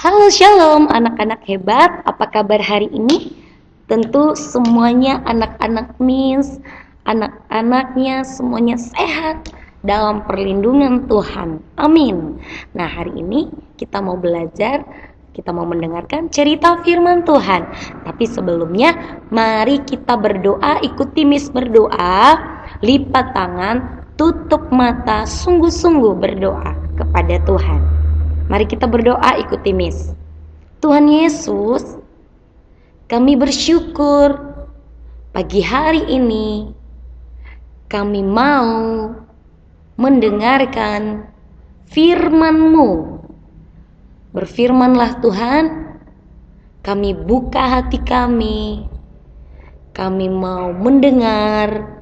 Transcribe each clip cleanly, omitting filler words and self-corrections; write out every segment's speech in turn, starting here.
Halo Shalom anak-anak hebat, apa kabar hari ini? Tentu semuanya anak-anak Miss, anak-anaknya semuanya sehat dalam perlindungan Tuhan. Amin. Nah, hari ini kita mau belajar, kita mau mendengarkan cerita firman Tuhan. Tapi sebelumnya mari kita berdoa, ikuti Miss berdoa, lipat tangan, tutup mata, sungguh-sungguh berdoa kepada Tuhan. Mari kita berdoa, ikuti Miss. Tuhan Yesus, kami bersyukur pagi hari ini kami mau mendengarkan firman-Mu. Berfirmanlah Tuhan, kami buka hati kami mau mendengar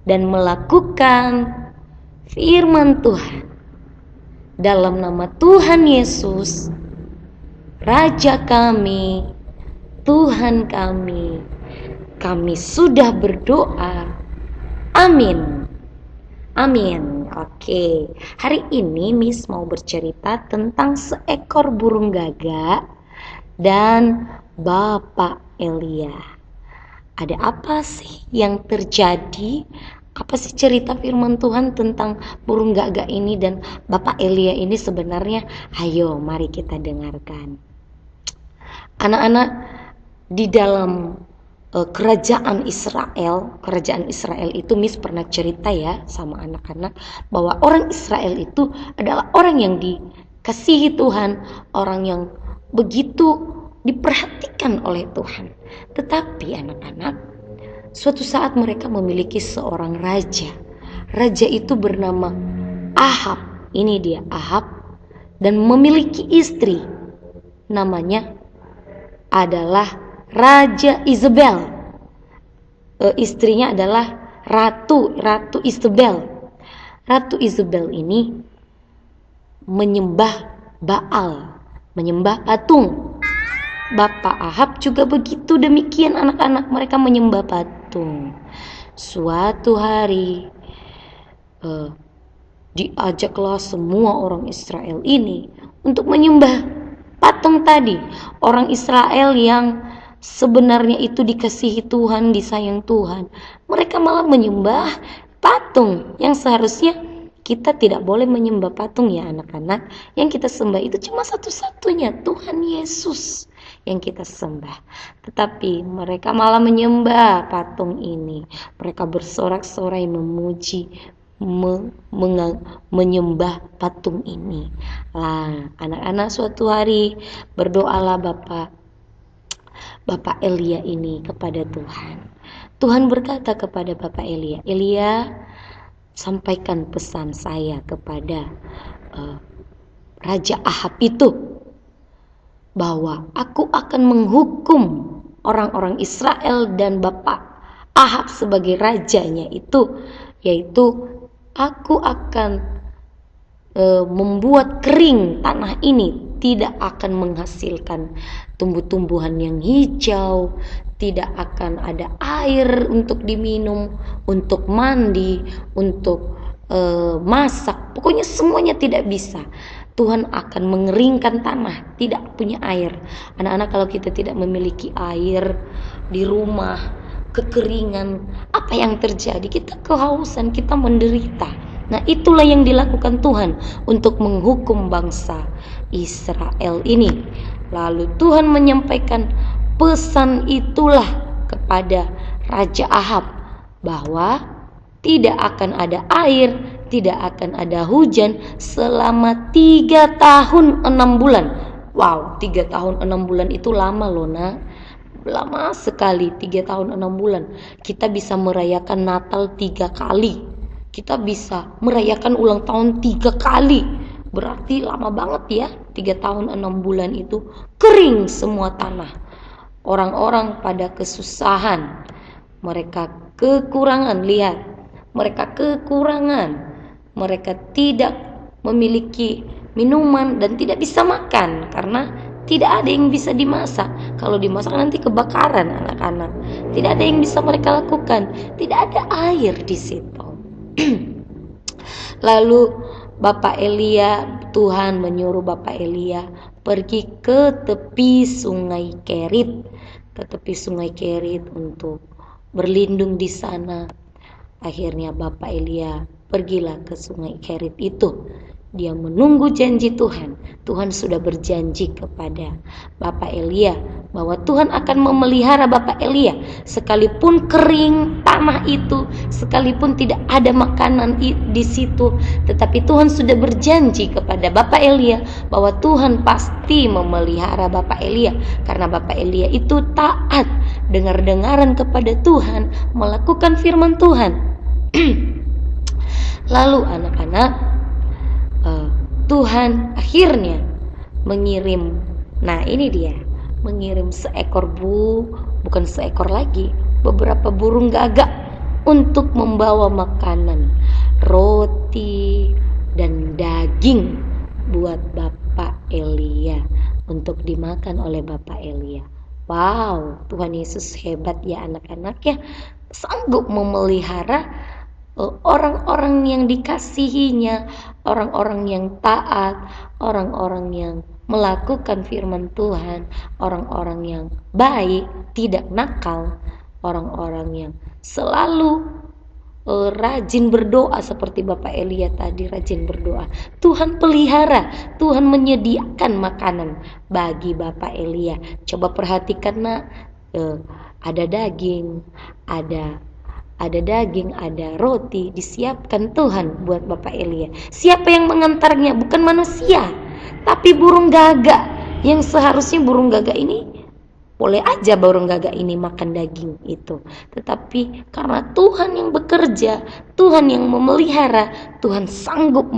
dan melakukan firman Tuhan. Dalam nama Tuhan Yesus, Raja kami, Tuhan kami sudah berdoa. Amin. Amin. Oke, hari ini Miss mau bercerita tentang seekor burung gagak dan Bapak Elia. Ada apa sih yang terjadi? Apa sih cerita firman Tuhan tentang burung gagak ini dan Bapak Elia ini sebenarnya? Ayo mari kita dengarkan. Anak-anak, di dalam kerajaan Israel itu Miss pernah cerita ya sama anak-anak bahwa orang Israel itu adalah orang yang dikasihi Tuhan, orang yang begitu diperhatikan oleh Tuhan. Tetapi anak-anak, suatu saat mereka memiliki seorang raja. Raja itu bernama Ahab. Ini dia Ahab. Dan memiliki istri. Namanya adalah Raja Isabel. Istrinya adalah Ratu Isabel. Ratu Isabel ini menyembah Baal, menyembah patung. Bapak Ahab juga begitu demikian anak-anak, mereka menyembah patung. Suatu hari diajaklah semua orang Israel ini untuk menyembah patung tadi. Orang Israel yang sebenarnya itu dikasihi Tuhan, disayang Tuhan, mereka malah menyembah patung yang seharusnya kita tidak boleh menyembah patung ya anak-anak. Yang kita sembah itu cuma satu-satunya Tuhan Yesus yang kita sembah. Tetapi mereka malah menyembah patung ini. Mereka bersorak-sorai memuji, menyembah patung ini. Lah, anak-anak suatu hari berdoalah Bapak Elia ini kepada Tuhan. Tuhan berkata kepada Bapak Elia, Elia, sampaikan pesan saya kepada Raja Ahab itu, bahwa aku akan menghukum orang-orang Israel dan Bapak Ahab sebagai rajanya itu, yaitu aku akan membuat kering tanah ini, tidak akan menghasilkan tumbuh-tumbuhan yang hijau, tidak akan ada air untuk diminum, untuk mandi, untuk masak, pokoknya semuanya tidak bisa. Tuhan akan mengeringkan tanah, tidak punya air. Anak-anak, kalau kita tidak memiliki air di rumah, kekeringan, apa yang terjadi? Kita kehausan, kita menderita. Nah, itulah yang dilakukan Tuhan untuk menghukum bangsa Israel ini. Lalu Tuhan menyampaikan pesan itulah kepada Raja Ahab, bahwa tidak akan ada air, tidak akan ada hujan selama 3 tahun 6 bulan. Wow, 3 tahun 6 bulan itu lama loh nak. Lama sekali 3 tahun 6 bulan. Kita bisa merayakan Natal 3 kali. Kita bisa merayakan ulang tahun 3 kali. Berarti lama banget ya. 3 tahun 6 bulan itu kering semua tanah. Orang-orang pada kesusahan. Mereka kekurangan, lihat. Mereka kekurangan. Mereka tidak memiliki minuman dan tidak bisa makan karena tidak ada yang bisa dimasak. Kalau dimasak nanti kebakaran anak-anak. Tidak ada yang bisa mereka lakukan. Tidak ada air di situ. Lalu Bapak Elia, Tuhan menyuruh Bapak Elia, pergi ke tepi sungai Kerit, untuk berlindung di sana. Akhirnya Bapak Elia pergilah ke sungai Kerit itu. Dia menunggu janji Tuhan. Tuhan sudah berjanji kepada Bapak Elia bahwa Tuhan akan memelihara Bapak Elia. Sekalipun kering tanah itu, sekalipun tidak ada makanan di situ, tetapi Tuhan sudah berjanji kepada Bapak Elia bahwa Tuhan pasti memelihara Bapak Elia. Karena Bapak Elia itu taat, dengar-dengaran kepada Tuhan, melakukan firman Tuhan. Lalu anak-anak, Tuhan akhirnya mengirim, mengirim bukan seekor lagi, beberapa burung gagak untuk membawa makanan, roti dan daging buat Bapak Elia untuk dimakan oleh Bapak Elia. Wow, Tuhan Yesus hebat ya anak-anak ya, sanggup memelihara orang-orang yang dikasihinya, orang-orang yang taat, orang-orang yang melakukan firman Tuhan, orang-orang yang baik, tidak nakal, orang-orang yang selalu rajin berdoa seperti Bapak Elia tadi rajin berdoa. Tuhan pelihara, Tuhan menyediakan makanan bagi Bapak Elia. Coba perhatikan ada daging, ada roti disiapkan Tuhan buat Bapak Elia. Siapa yang mengantarnya? Bukan manusia, tapi burung gagak. Yang seharusnya burung gagak ini boleh aja burung gagak ini makan daging itu. Tetapi karena Tuhan yang bekerja, Tuhan yang memelihara, Tuhan sanggup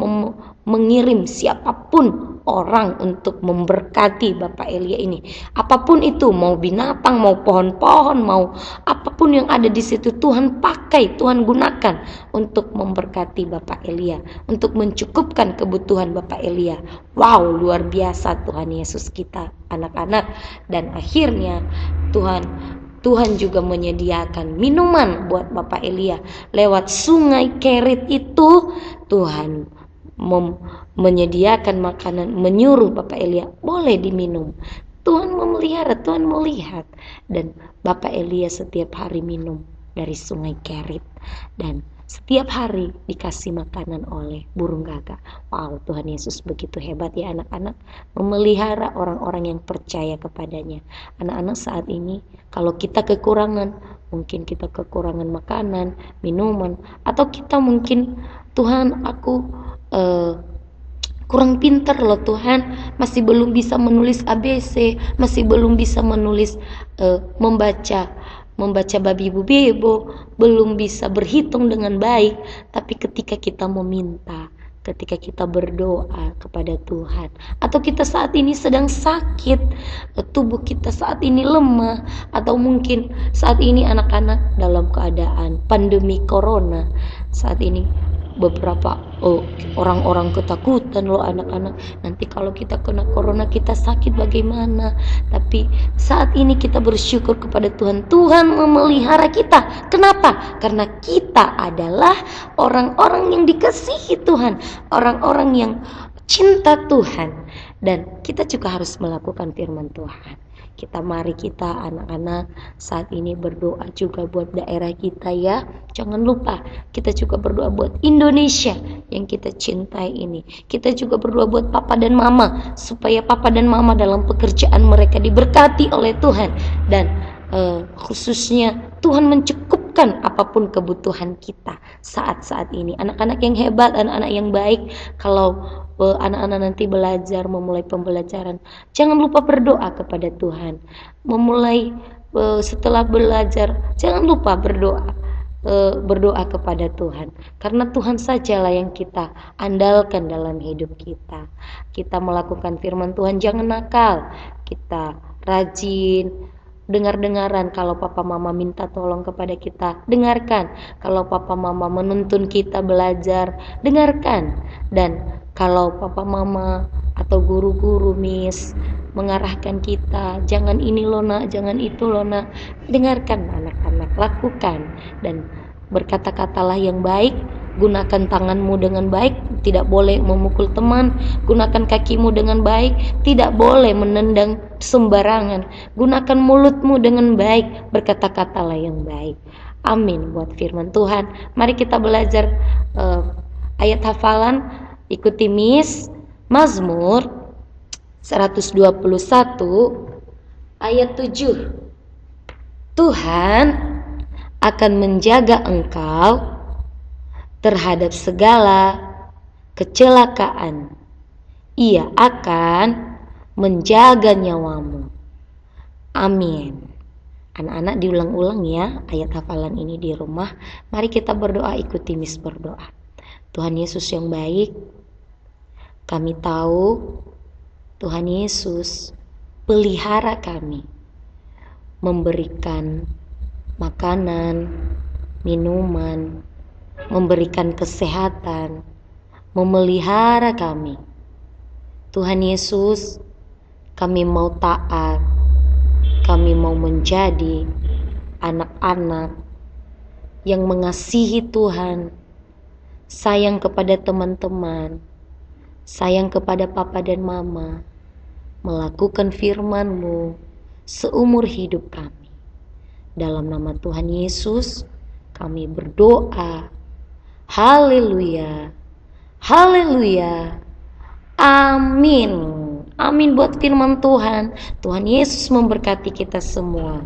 mengirim siapapun orang untuk memberkati Bapak Elia ini. Apapun itu, mau binatang, mau pohon-pohon, mau apapun yang ada di situ, Tuhan pakai, Tuhan gunakan untuk memberkati Bapak Elia, untuk mencukupkan kebutuhan Bapak Elia. Wow, luar biasa Tuhan Yesus kita, anak-anak. Dan akhirnya Tuhan juga menyediakan minuman buat Bapak Elia. Lewat sungai Kerit itu, Tuhan menyediakan makanan, menyuruh Bapak Elia boleh diminum. Tuhan memelihara, Tuhan melihat, dan Bapak Elia setiap hari minum dari sungai Kerit, dan setiap hari dikasih makanan oleh burung gagak. Wow, Tuhan Yesus begitu hebat ya anak-anak, memelihara orang-orang yang percaya kepadanya. Anak-anak, saat ini kalau kita kekurangan, mungkin kita kekurangan makanan, minuman, atau kita mungkin, Tuhan aku kurang pintar loh Tuhan, masih belum bisa menulis ABC, masih belum bisa menulis membaca babi bu bebo, belum bisa berhitung dengan baik. Tapi ketika kita meminta, ketika kita berdoa kepada Tuhan, atau kita saat ini sedang sakit, tubuh kita saat ini lemah, atau mungkin saat ini anak-anak dalam keadaan pandemi corona, saat ini beberapa orang-orang ketakutan loh anak-anak, nanti kalau kita kena corona kita sakit bagaimana. Tapi saat ini kita bersyukur kepada Tuhan, Tuhan memelihara kita. Kenapa? Karena kita adalah orang-orang yang dikasihi Tuhan, orang-orang yang cinta Tuhan, dan kita juga harus melakukan firman Tuhan. Mari kita anak-anak saat ini berdoa juga buat daerah kita ya. Jangan lupa kita juga berdoa buat Indonesia yang kita cintai ini. Kita juga berdoa buat papa dan mama, supaya papa dan mama dalam pekerjaan mereka diberkati oleh Tuhan. Dan khususnya Tuhan mencukupkan apapun kebutuhan kita saat-saat ini. Anak-anak yang hebat, anak-anak yang baik, kalau anak-anak nanti belajar, memulai pembelajaran, jangan lupa berdoa kepada Tuhan. Setelah belajar, jangan lupa berdoa kepada Tuhan, karena Tuhan sajalah yang kita andalkan dalam hidup kita. Kita melakukan firman Tuhan, jangan nakal, kita rajin dengar-dengaran. Kalau papa mama minta tolong kepada kita, dengarkan. Kalau papa mama menuntun kita belajar, dengarkan. Dan kalau papa mama atau guru-guru miss mengarahkan kita, jangan ini loh nak, jangan itu loh nak, dengarkan anak-anak, lakukan. Dan berkata-katalah yang baik, gunakan tanganmu dengan baik, tidak boleh memukul teman. Gunakan kakimu dengan baik, tidak boleh menendang sembarangan. Gunakan mulutmu dengan baik, berkata-katalah yang baik. Amin buat firman Tuhan. Mari kita belajar ayat hafalan. Ikuti Miss. Mazmur 121 ayat 7. Tuhan akan menjaga engkau terhadap segala kecelakaan. Ia akan menjaga nyawamu. Amin. Anak-anak diulang-ulang ya ayat hafalan ini di rumah. Mari kita berdoa, ikuti Miss berdoa. Tuhan Yesus yang baik, kami tahu Tuhan Yesus pelihara kami, memberikan makanan, minuman, memberikan kesehatan, memelihara kami. Tuhan Yesus, kami mau taat, kami mau menjadi anak-anak yang mengasihi Tuhan, sayang kepada teman-teman, sayang kepada papa dan mama, melakukan firman-Mu seumur hidup kami. Dalam nama Tuhan Yesus, kami berdoa. Haleluya. Haleluya. Amin. Amin buat firman Tuhan. Tuhan Yesus memberkati kita semua.